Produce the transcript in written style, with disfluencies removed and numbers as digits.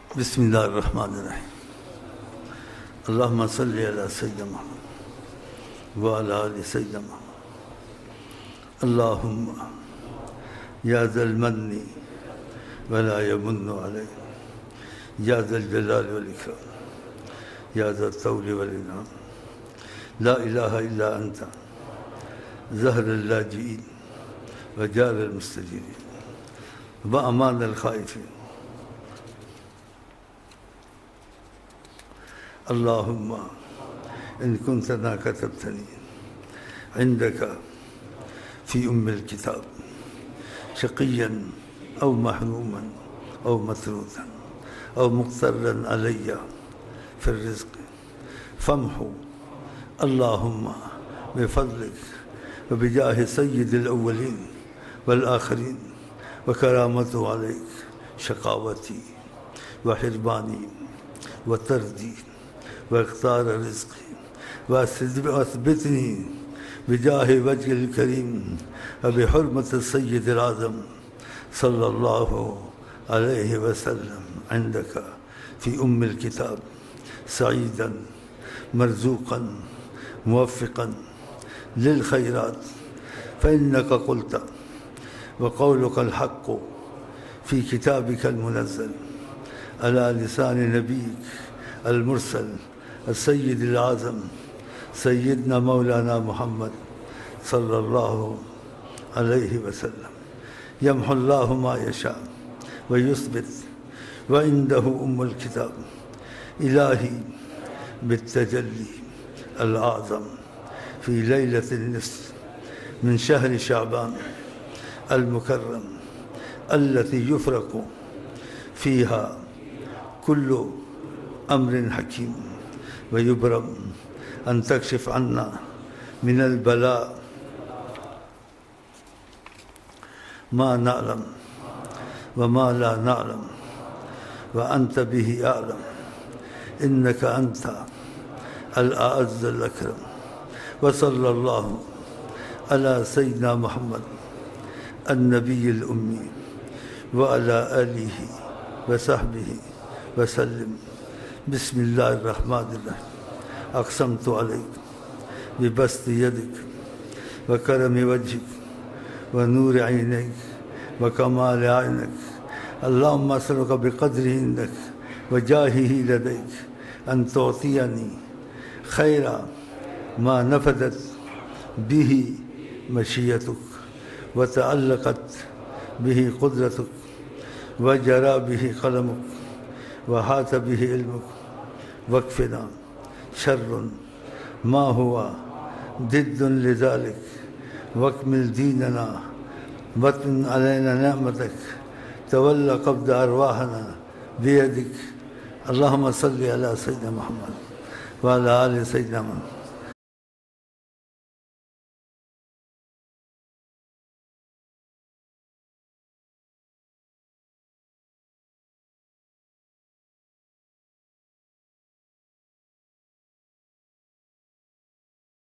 बिस्मिल्लाहिर्रहमानिर्रहीम। अल्लाहुम्मा सल्लि अला सय्यिदना मुहम्मद व अला आलि सय्यिदना मुहम्मद। अल्लाहुम्मा या ज़ल मन्नि व ला यमुन्नु अलैहि या ज़ल जलालि वल इकराम या ज़ल तौलि वल इनाम। ला इलाहा इल्ला अंता ज़हरल लाजिईन व जारल मुस्तजीरीन व अमानल खाइफीन। अल्लाहुम्मा इन कुंतना कतब्तनी इंदका फ़ी उम्मिल किताब शक़िय्यन औ महरूमन औ मसरूदन औ मुक़्तरन अलैया फ़िर रिज़्क़ फ़म्हु अल्लाहुम्मा बिफ़ज़लिक व बिजाहि सय्यिदिल अव्वलीन वल आख़िरीन व करामतु अलैक शक़ावती व हिरमानी व तरदी वख्तार रिज़्क़ी वअस्बितनी बिजाहि वजहिल करीम व बिहुर्मति सय्यिदिल आज़म सल्लल्लाहु अलैहि वसल्लम इंदका फ़ी उम्मिल किताब सईदन मरज़ूक़न मुवफ़्फ़िक़न लिल खैरात फ़इन्नका क़ुल्ता व क़ौलुकल हक़्क़ु फ़ी किताबिकल मुनज़्ज़ल अला लिसानि नबीक अल मुरसल सय्यिदिल आज़म सय्यिदना मौलाना मुहम्मद सल्लल्लाहु अलैहि वसल्लम। यम्हुल्लाहु मा यशा व युस्बित व इंदहु उम्मुल किताब। इलाही बित्तजल्ली अल आज़म फ़ी लैलतिन निस्फ़ मिन शहरि शाबान अल मुकर्रम अल्लती युफ़रक़ु फ़ीहा कुल्लु अम्रिन हकीम व युबरम अन तकशिफ़ अन्ना मिनल बला मा नअलम व मा ला नअलम व अंत बिही आलम इन्नका अंता अल अअज़्ज़ुल अकरम। व सल्लल्लाहु अला सय्यिदिना मुहम्मद अन्नबिय्यिल उम्मी व अला आलिहि व सहबिहि व सल्लम। बिस्मिल्लाहिर्रहमानिर्रहीम। अक़समतु अलैक बिबस्ति यदिक व करमि वजहिक व नूरि ऐनैक व कमालि ऐनक। अल्लाहुम्मा अस्अलुका बिक़द्रि इंदक व जाहिहि लदैक अन तुअतियनी खैरा मा नफ़दत बिही मशीयतुक व तअल्लक़त बिही क़ुदरतुक व जरा बिही क़लमुक व हात बिही इल्मुक। वक़्फ़िना शर्रुन मा हुआ दिद्दुन लिज़ालिक वकमिल दीनना वतन अलैना नेमतक तवल्ला क़ब्ज़ अरवाहना बियदिक। अल्लाहुम्मा सल्लि अला सय्यिदिना मुहम्मद व अला आलि सय्यिदिना मुहम्मद।